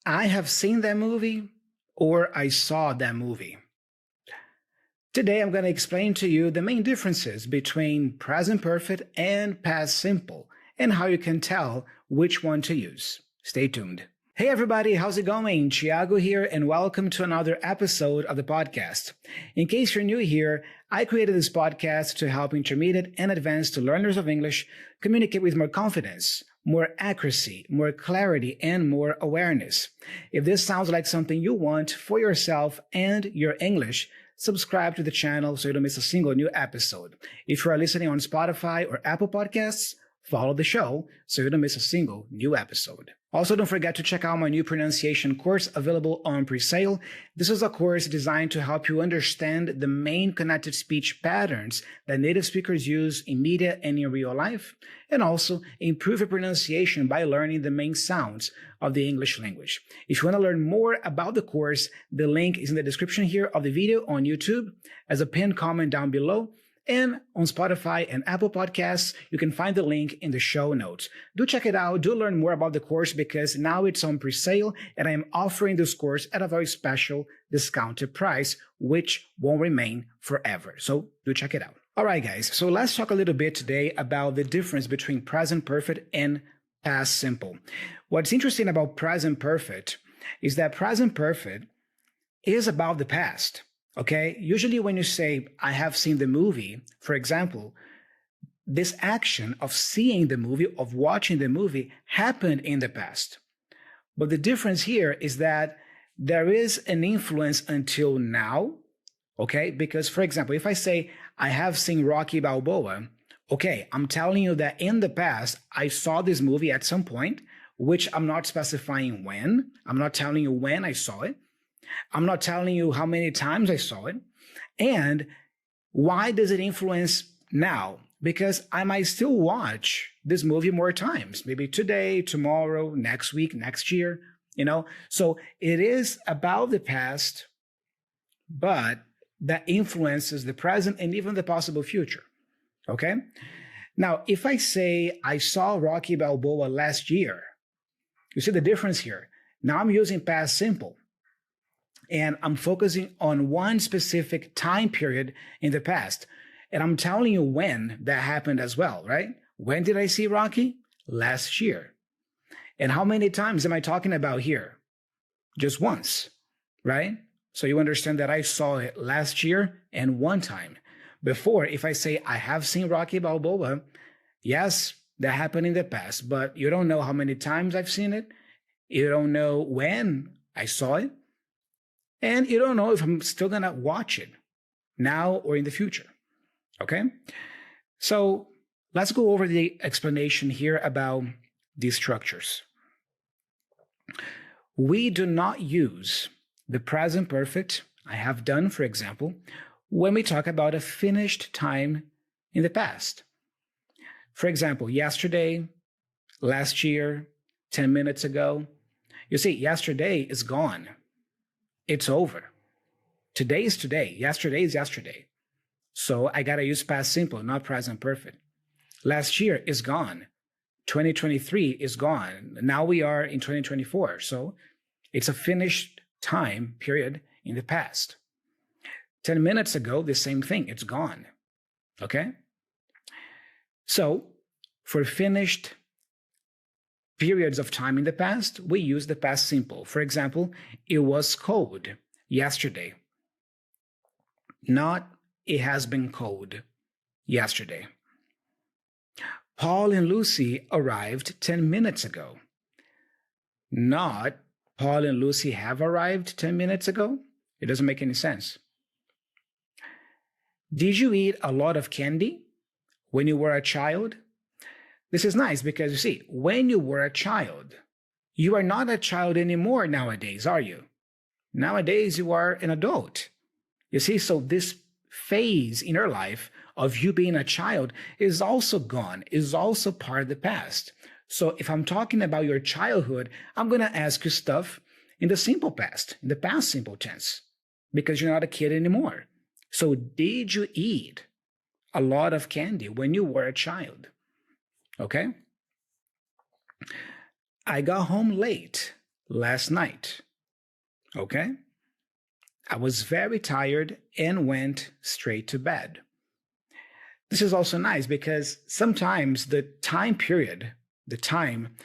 I have seen that movie, or I saw that movie. Today, I'm going to explain to you the main differences between present perfect and past simple and how you can tell which one to use. Stay tuned. Hey everybody, how's it going? Thiago here, and welcome to another episode of the podcast. In case you're new here, I created this podcast to help intermediate and advanced learners of English communicate with more confidence, more accuracy, more clarity, and more awareness. If this sounds like something you want for yourself and your English, subscribe to the channel so you don't miss a single new episode. If you are listening on Spotify or Apple Podcasts, follow the show so you don't miss a single new episode. Also, don't forget to check out my new pronunciation course available on Phrasal. This is a course designed to help you understand the main connected speech patterns that native speakers use in media and in real life, and also improve your pronunciation by learning the main sounds of the English language. If you want to learn more about the course, the link is in the description here of the video on YouTube, as a pinned comment down below. And on Spotify and Apple Podcasts, you can find the link in the show notes. Do check it out. Do learn more about the course because now it's on pre-sale and I am offering this course at a very special discounted price, which won't remain forever. So do check it out. All right, guys. So let's talk a little bit today about the difference between present perfect and past simple. What's interesting about present perfect is that present perfect is about the past. Okay, usually when you say, I have seen the movie, for example, this action of seeing the movie, of watching the movie, happened in the past. But the difference here is that there is an influence until now, okay? Because, for example, if I say, I have seen Rocky Balboa, okay, I'm telling you that in the past, I saw this movie at some point, which I'm not specifying when. I'm not telling you when I saw it. I'm not telling you how many times I saw it. And why does it influence now? Because I might still watch this movie more times, maybe today, tomorrow, next week, next year, So it is about the past, but that influences the present and even the possible future, okay? Now, if I say I saw Rocky Balboa last year, you see the difference here. Now I'm using past simple. And I'm focusing on one specific time period in the past. And I'm telling you when that happened as well, right? When did I see Rocky? Last year. And how many times am I talking about here? Just once, right? So you understand that I saw it last year and one time. Before, if I say I have seen Rocky Balboa, yes, that happened in the past, but you don't know how many times I've seen it. You don't know when I saw it. And you don't know if I'm still going to watch it now or in the future, okay? So let's go over the explanation here about these structures. We do not use the present perfect, I have done, for example, when we talk about a finished time in the past. For example, yesterday, last year, 10 minutes ago. You see, yesterday is gone. It's over. Today is today. Yesterday is yesterday. So I got to use past simple, not present perfect. Last year is gone. 2023 is gone. Now we are in 2024. So it's a finished time period in the past. 10 minutes ago, the same thing. It's gone. Okay? So for finished periods of time in the past, we use the past simple. For example, it was cold yesterday. Not it has been cold yesterday. Paul and Lucy arrived 10 minutes ago. Not Paul and Lucy have arrived 10 minutes ago. It doesn't make any sense. Did you eat a lot of candy when you were a child? This is nice because you see, when you were a child, you are not a child anymore nowadays, are you? Nowadays, you are an adult. You see, so this phase in your life of you being a child is also gone, is also part of the past. So if I'm talking about your childhood, I'm going to ask you stuff in the simple past, in the past simple tense, because you're not a kid anymore. So did you eat a lot of candy when you were a child? Okay? I got home late last night. Okay? I was very tired and went straight to bed. This is also nice because sometimes the time period, the time,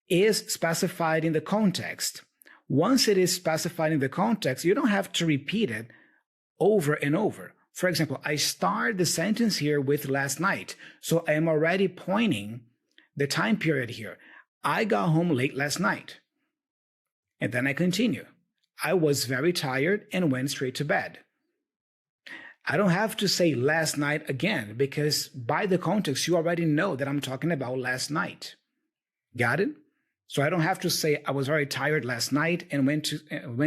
is specified in the context. Once it is specified in the context, you don't have to repeat it over and over. For example, I start the sentence here with last night, so I am already pointing the time period here. I got home late last night. And then I continue. I was very tired and went straight to bed. I don't have to say last night again because by the context, you already know that I'm talking about last night. Got it? So I don't have to say I was very tired last night and went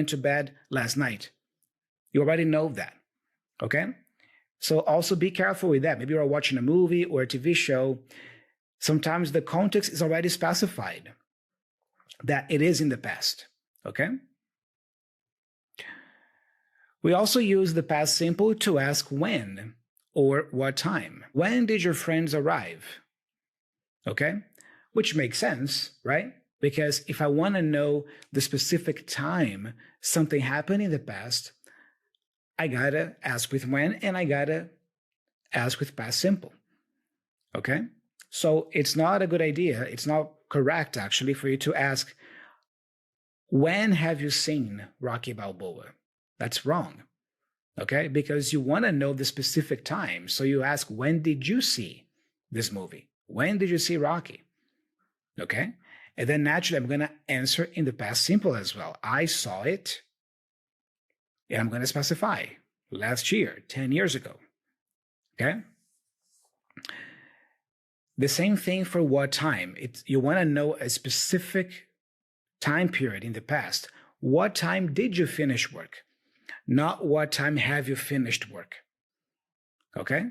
to bed last night. You already know that. Okay? So also be careful with that. Maybe you're watching a movie or a TV show. Sometimes the context is already specified that it is in the past. Okay? We also use the past simple to ask when or what time. When did your friends arrive? Okay? Which makes sense, right? Because if I want to know the specific time something happened in the past, I gotta ask with when and I gotta ask with past simple. Okay? So it's not a good idea, it's not correct actually for you to ask, when have you seen Rocky Balboa? That's wrong. Okay? Because you want to know the specific time. So you ask, when did you see this movie? When did you see Rocky? Okay? And then naturally, I'm going to answer in the past simple as well. I saw it, and I'm going to specify last year, 10 years ago. Okay? The same thing for what time. You want to know a specific time period in the past. What time did you finish work? Not what time have you finished work. Okay?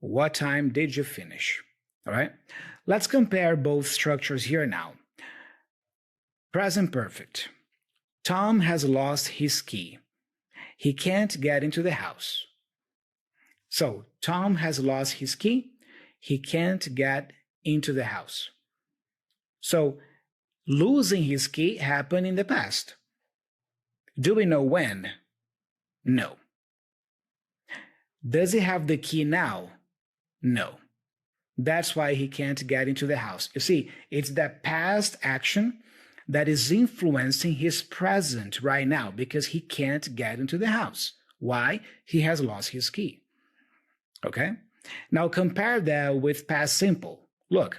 What time did you finish? All right? Let's compare both structures here now. Present perfect. Tom has lost his key. He can't get into the house. So, Tom has lost his key. He can't get into the house. So, losing his key happened in the past. Do we know when? No. Does he have the key now? No. That's why he can't get into the house. You see, it's that past action that is influencing his present right now because he can't get into the house. Why? He has lost his key. Okay? Now compare that with past simple. Look,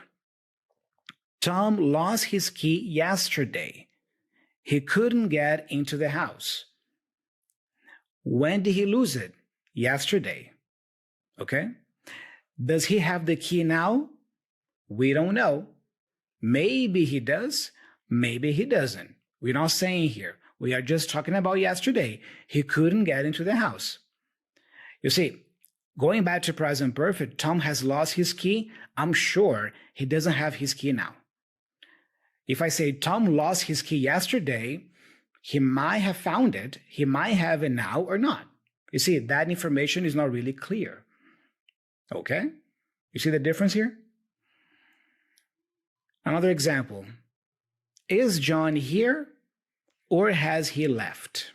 Tom lost his key yesterday. He couldn't get into the house. When did he lose it? Yesterday. Okay? Does he have the key now? We don't know. Maybe he does. Maybe he doesn't. We're not saying here. We are just talking about yesterday. He couldn't get into the house. You see, going back to present perfect, Tom has lost his key. I'm sure he doesn't have his key now. If I say Tom lost his key yesterday, he might have found it. He might have it now or not. You see, that information is not really clear. Okay? You see the difference here? Another example. Is John here or has he left?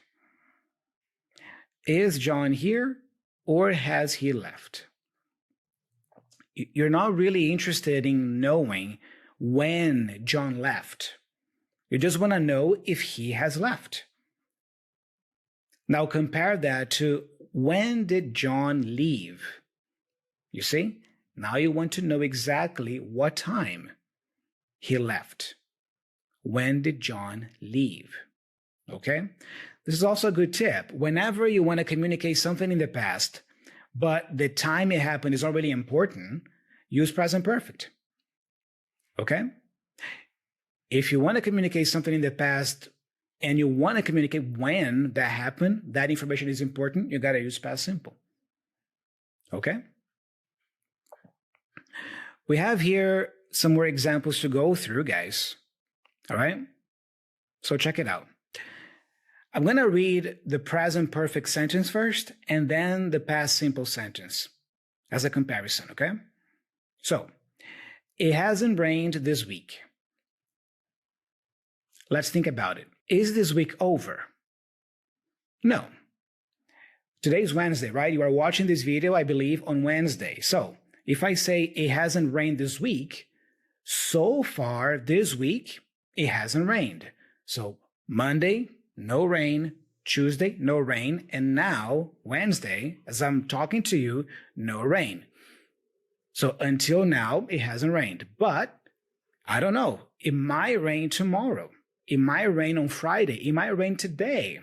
Is John here or has he left? You're not really interested in knowing when John left. You just want to know if he has left. Now compare that to when did John leave? You see? Now you want to know exactly what time he left. When did John leave? Okay? This is also a good tip. Whenever you want to communicate something in the past, but the time it happened is already important, use present perfect. Okay? If you want to communicate something in the past and you want to communicate when that happened, that information is important, you got to use past simple. Okay? We have here some more examples to go through, guys. All right? So check it out. I'm going to read the present perfect sentence first and then the past simple sentence as a comparison, okay? So, it hasn't rained this week. Let's think about it. Is this week over? No. Today's Wednesday, right? You are watching this video, I believe, on Wednesday. So if I say it hasn't rained this week, so far this week, it hasn't rained. So Monday, no rain. Tuesday, no rain. And now, Wednesday, as I'm talking to you, no rain. So until now, it hasn't rained. But I don't know. It might rain tomorrow. It might rain on Friday. It might rain today,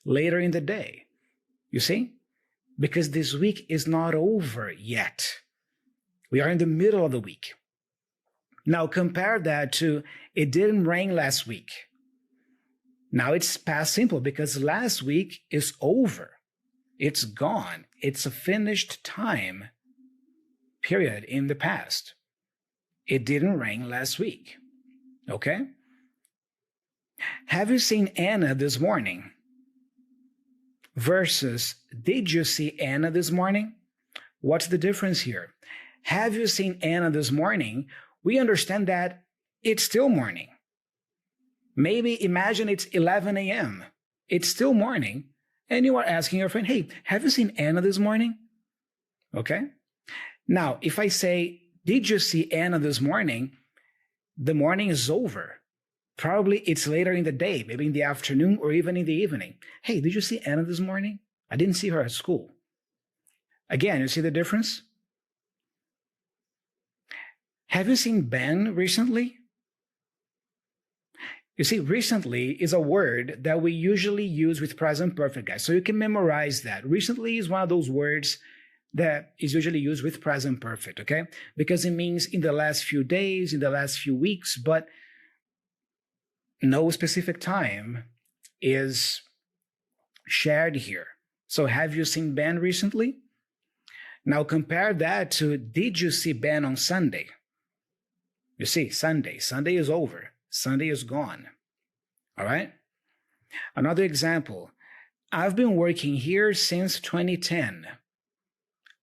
later in the day. You see? Because this week is not over yet. We are in the middle of the week. Now compare that to it didn't rain last week. Now it's past simple because last week is over. It's gone. It's a finished time period in the past. It didn't rain last week. Okay? Have you seen Anna this morning? Versus, did you see Anna this morning? What's the difference here? Have you seen Anna this morning? We understand that it's still morning. Maybe imagine it's 11 a.m. It's still morning, and you are asking your friend, hey, have you seen Anna this morning? Okay? Now, if I say, did you see Anna this morning? The morning is over. Probably it's later in the day, maybe in the afternoon or even in the evening. Hey, did you see Anna this morning? I didn't see her at school. Again, you see the difference? Have you seen Ben recently? You see, recently is a word that we usually use with present perfect, guys. So you can memorize that. Recently is one of those words that is usually used with present perfect, okay? Because it means in the last few days, in the last few weeks, but no specific time is shared here. So have you seen Ben recently? Now compare that to, did you see Ben on Sunday? You see, Sunday is over. Sunday is gone. All right? Another example. I've been working here since 2010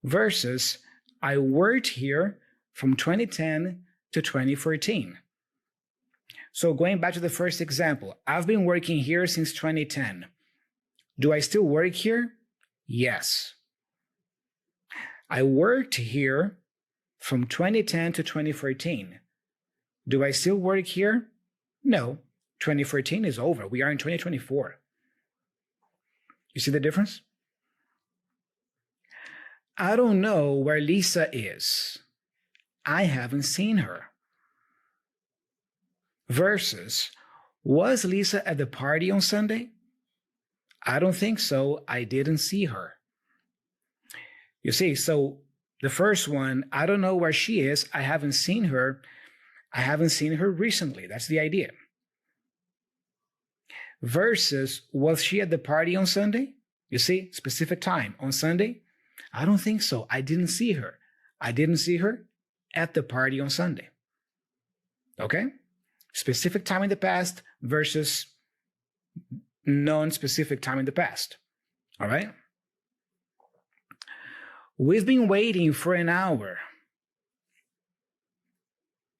versus I worked here from 2010 to 2014. So going back to the first example, I've been working here since 2010. Do I still work here? Yes. I worked here from 2010 to 2014. Do I still work here? No. 2014 is over. We are in 2024. You see the difference? I don't know where Lisa is. I haven't seen her. Versus, was Lisa at the party on Sunday? I don't think so. I didn't see her. You see, so the first one, I don't know where she is. I haven't seen her. I haven't seen her recently. That's the idea. Versus, was she at the party on Sunday? You see, specific time on Sunday? I don't think so. I didn't see her. I didn't see her at the party on Sunday. Okay? Specific time in the past versus non-specific time in the past. All right? We've been waiting for an hour.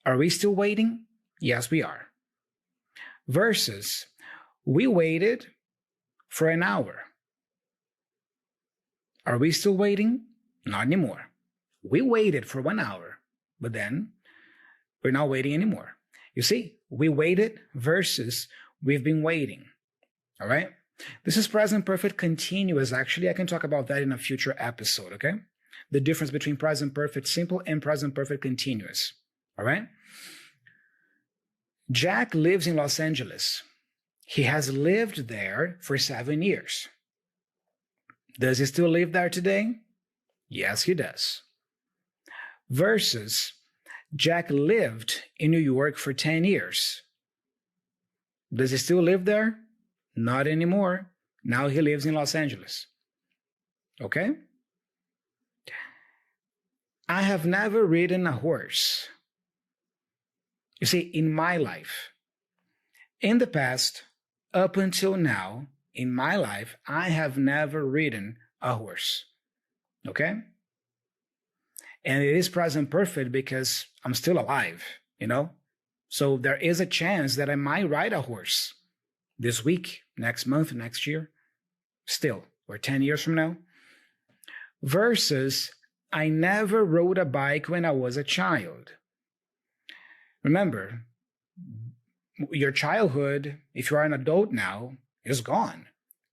Are we still waiting? Yes, we are. Versus, we waited for an hour. Are we still waiting? Not anymore. We waited for 1 hour, but then we're not waiting anymore. You see, we waited versus we've been waiting. All right? This is present perfect continuous. Actually, I can talk about that in a future episode, okay? The difference between present perfect simple and present perfect continuous. All right? Jack lives in Los Angeles. He has lived there for 7 years. Does he still live there today? Yes, he does. Versus, Jack lived in New York for 10 years. Does he still live there? Not anymore. Now he lives in Los Angeles. Okay? I have never ridden a horse. You see, in my life, in the past, up until now, in my life, I have never ridden a horse. Okay? And it is present perfect because I'm still alive, you know? So there is a chance that I might ride a horse this week, next month, next year, still, or 10 years from now. Versus, I never rode a bike when I was a child. Remember, your childhood, if you are an adult now, is gone.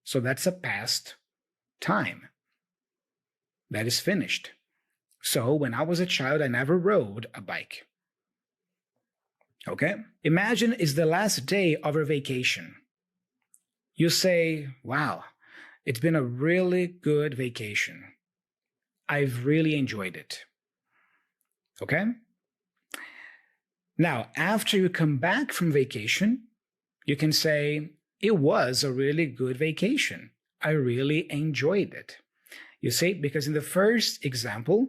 So that's a past time. That is finished. So when I was a child, I never rode a bike. Okay? Imagine it's the last day of your vacation. You say, wow, it's been a really good vacation. I've really enjoyed it. Okay? Now, after you come back from vacation, you can say, it was a really good vacation. I really enjoyed it. You see, because in the first example,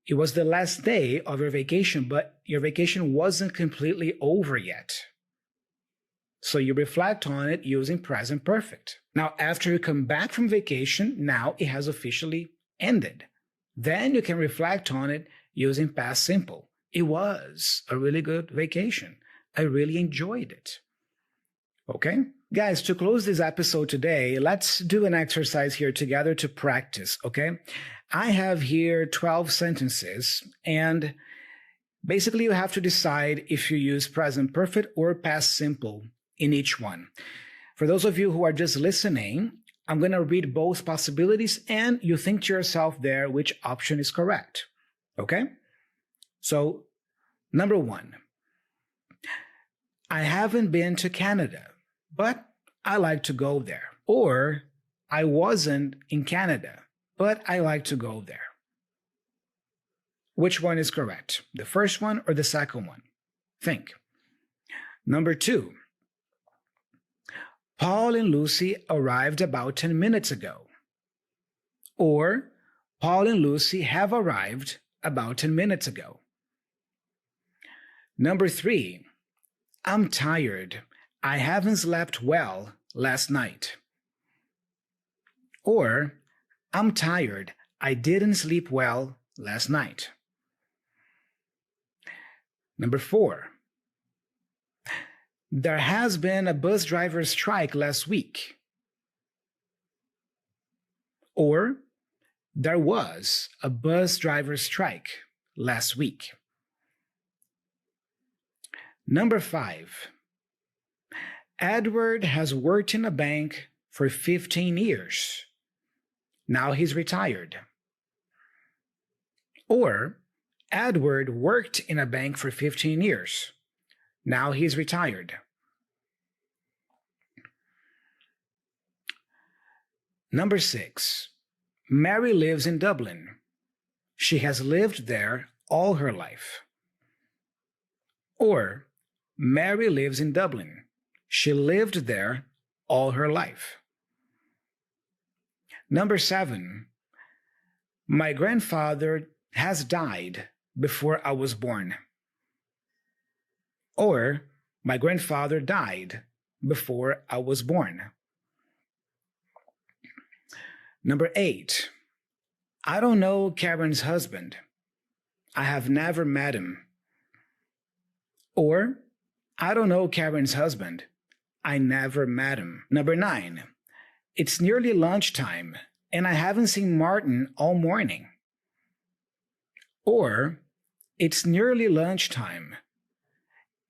it was the last day of your vacation, but your vacation wasn't completely over yet. So you reflect on it using present perfect. Now, after you come back from vacation, now it has officially ended. Then you can reflect on it using past simple. It was a really good vacation. I really enjoyed it. Okay? Guys, to close this episode today, let's do an exercise here together to practice, okay? I have here 12 sentences, and basically you have to decide if you use present perfect or past simple in each one. For those of you who are just listening, I'm going to read both possibilities, and you think to yourself there which option is correct, okay? So, number 1, I haven't been to Canada, but I like to go there. Or, I wasn't in Canada, but I like to go there. Which one is correct? The first one or the second one? Think. Number 2, Paul and Lucy arrived about 10 minutes ago. Or, Paul and Lucy have arrived about 10 minutes ago. Number 3, I'm tired. I haven't slept well last night. Or, I'm tired. I didn't sleep well last night. Number 4, there has been a bus driver strike last week. Or, there was a bus driver strike last week. Number 5, Edward has worked in a bank for 15 years. Now he's retired. Or, Edward worked in a bank for 15 years. Now he's retired. Number 6, Mary lives in Dublin. She has lived there all her life. Or, Mary lives in Dublin. She lived there all her life. Number 7, my grandfather has died before I was born. Or, my grandfather died before I was born. Number 8, I don't know Karen's husband. I have never met him. Or, I don't know Karen's husband. I never met him. Number 9, it's nearly lunchtime, and I haven't seen Martin all morning. Or, it's nearly lunchtime,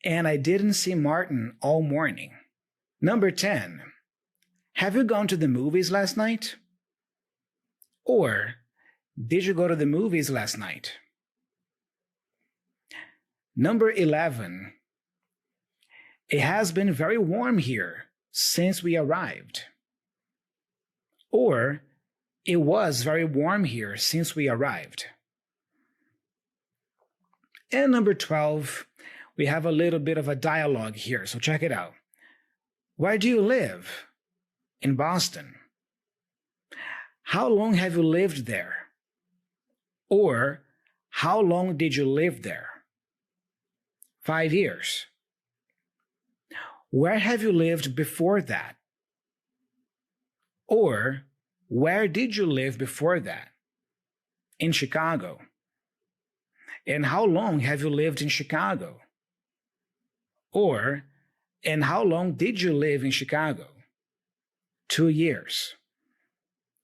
and I didn't see Martin all morning. Number 10, have you gone to the movies last night? Or, did you go to the movies last night? Number 11, it has been very warm here since we arrived. Or, it was very warm here since we arrived. And number 12, we have a little bit of a dialogue here, so check it out. Where do you live? In Boston. How long have you lived there? Or, how long did you live there? 5 years. Where have you lived before that? Or, where did you live before that? In Chicago. And how long have you lived in Chicago? Or, And how long did you live in Chicago? 2 years.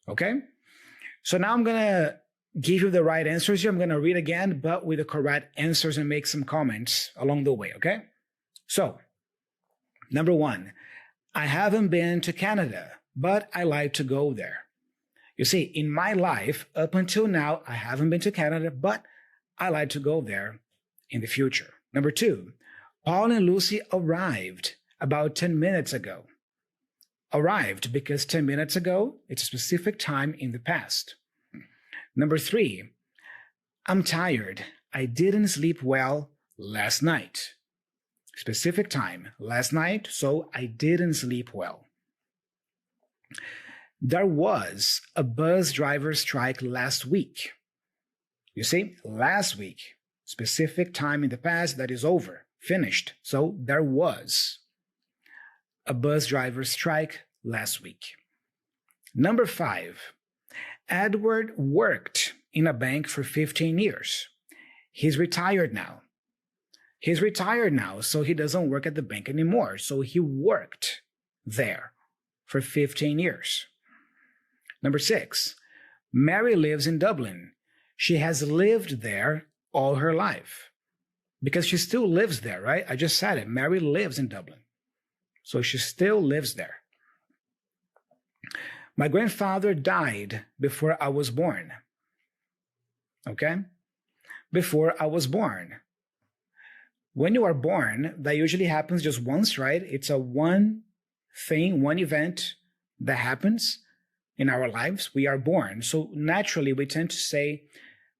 Okay? So now I'm going to give you the right answers here. I'm going to read again, but with the correct answers and make some comments along the way, okay? So, number 1, I haven't been to Canada, but I like to go there. You see, in my life, up until now, I haven't been to Canada, but I like to go there in the future. Number 2, Paul and Lucy arrived about 10 minutes ago. Arrived because 10 minutes ago, it's a specific time in the past. Number 3, I'm tired. I didn't sleep well last night. Specific time, last night, so I didn't sleep well. There was a bus driver strike last week. You see, last week, specific time in the past that is over, finished. So there was a bus driver strike last week. Number 5, Edward worked in a bank for 15 years. He's retired now. He's retired now, so he doesn't work at the bank anymore. So he worked there for 15 years. Number 6, Mary lives in Dublin. She has lived there all her life. Because she still lives there, right? I just said it. Mary lives in Dublin. So she still lives there. My grandfather died before I was born. Okay? Before I was born. When you are born, that usually happens just once, right? It's a one thing, one event that happens in our lives. We are born. So naturally, we tend to say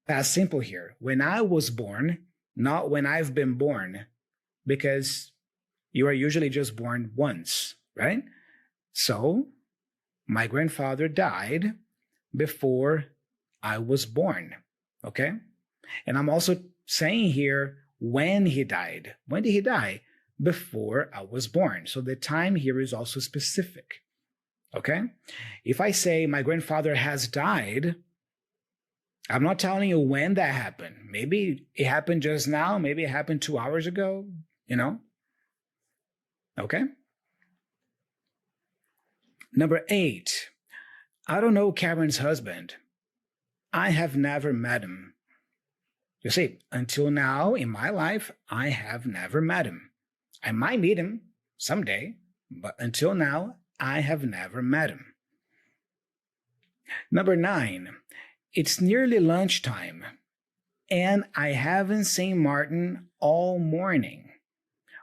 past simple here. When I was born, not when I've been born, because you are usually just born once, right? So, my grandfather died before I was born, okay? And I'm also saying here when he died. When did he die? Before I was born. So the time here is also specific, okay? If I say my grandfather has died, I'm not telling you when that happened. Maybe it happened just now. Maybe it happened 2 hours ago, you know? Okay? Number 8, I don't know Karen's husband. I have never met him. You see, until now in my life, I have never met him. I might meet him someday, but until now, I have never met him. Number 9, it's nearly lunchtime, and I haven't seen Martin all morning.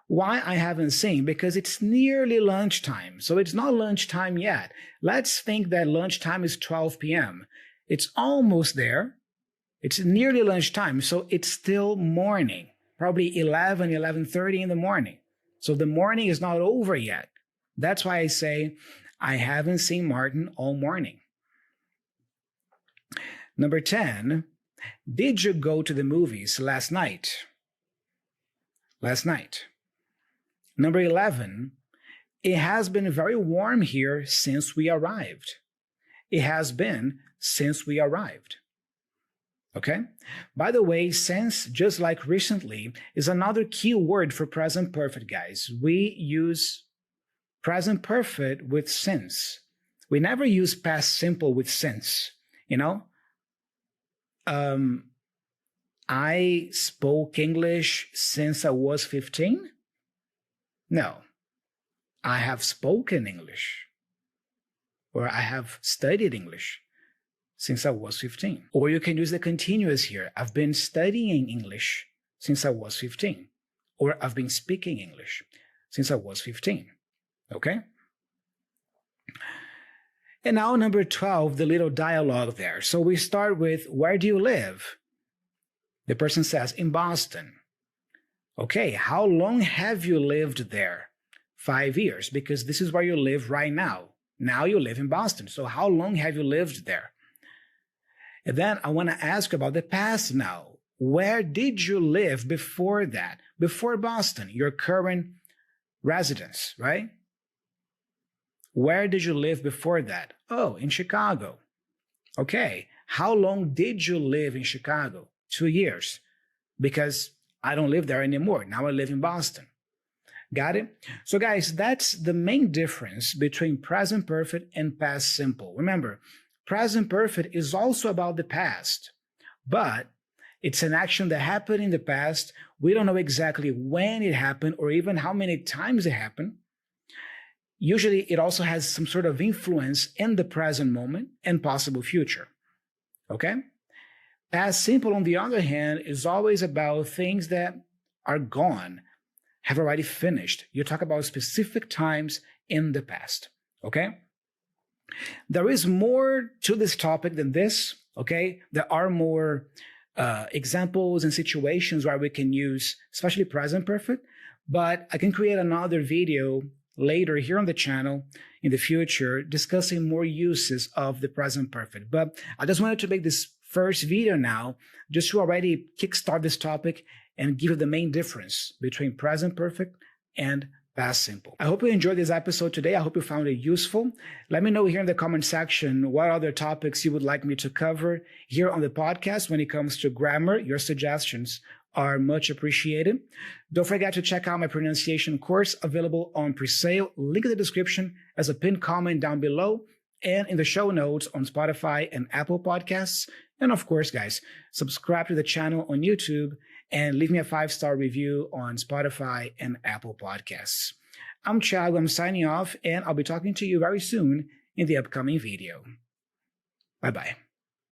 Why I haven't seen? Because it's nearly lunchtime. So it's not lunchtime yet. Let's think that lunchtime is 12 p.m. It's almost there. It's nearly lunchtime. So it's still morning, probably 11, 11:30 in the morning. So the morning is not over yet. That's why I say I haven't seen Martin all morning. Number 10, did you go to the movies last night? Last night. Number 11, it has been very warm here since we arrived. It has been since we arrived. Okay? By the way, since, just like recently, is another key word for present perfect, guys. We use present perfect with since. We never use past simple with since, you know? I spoke English since I was 15? No, I have spoken English, or I have studied English since I was 15. Or you can use the continuous here. I've been studying English since I was 15. Or I've been speaking English since I was 15. Okay? And now number 12, the little dialogue there. So we start with, where do you live? The person says, in Boston. Okay, how long have you lived there? 5 years, because this is where you live right now. Now you live in Boston. So how long have you lived there? And then I want to ask about the past now. Where did you live before that? Before Boston, your current residence, right? Where did you live before that? Oh, in Chicago. Okay, how long did you live in Chicago? 2 years. Because I don't live there anymore. Now I live in Boston. Got it? So guys, that's the main difference between present perfect and past simple. Remember, present perfect is also about the past, but it's an action that happened in the past. We don't know exactly when it happened or even how many times it happened. Usually, it also has some sort of influence in the present moment and possible future. Okay? Past simple, on the other hand, is always about things that are gone, have already finished. You talk about specific times in the past. Okay? There is more to this topic than this. Okay? There are more examples and situations where we can use, especially present perfect, but I can create another video later here on the channel in the future discussing more uses of the present perfect. But I just wanted to make this first video now just to already kickstart this topic and give you the main difference between present perfect and past simple. I hope you enjoyed this episode today. I hope you found it useful. Let me know here in the comment section what other topics you would like me to cover here on the podcast when it comes to grammar. Your suggestions are much appreciated. Don't forget to check out my pronunciation course available on pre-sale. Link in the description as a pinned comment down below and in the show notes on Spotify and Apple Podcasts. And of course, guys, subscribe to the channel on YouTube and leave me a 5-star review on Spotify and Apple Podcasts. I'm Thiago. I'm signing off, and I'll be talking to you very soon in the upcoming video. Bye-bye.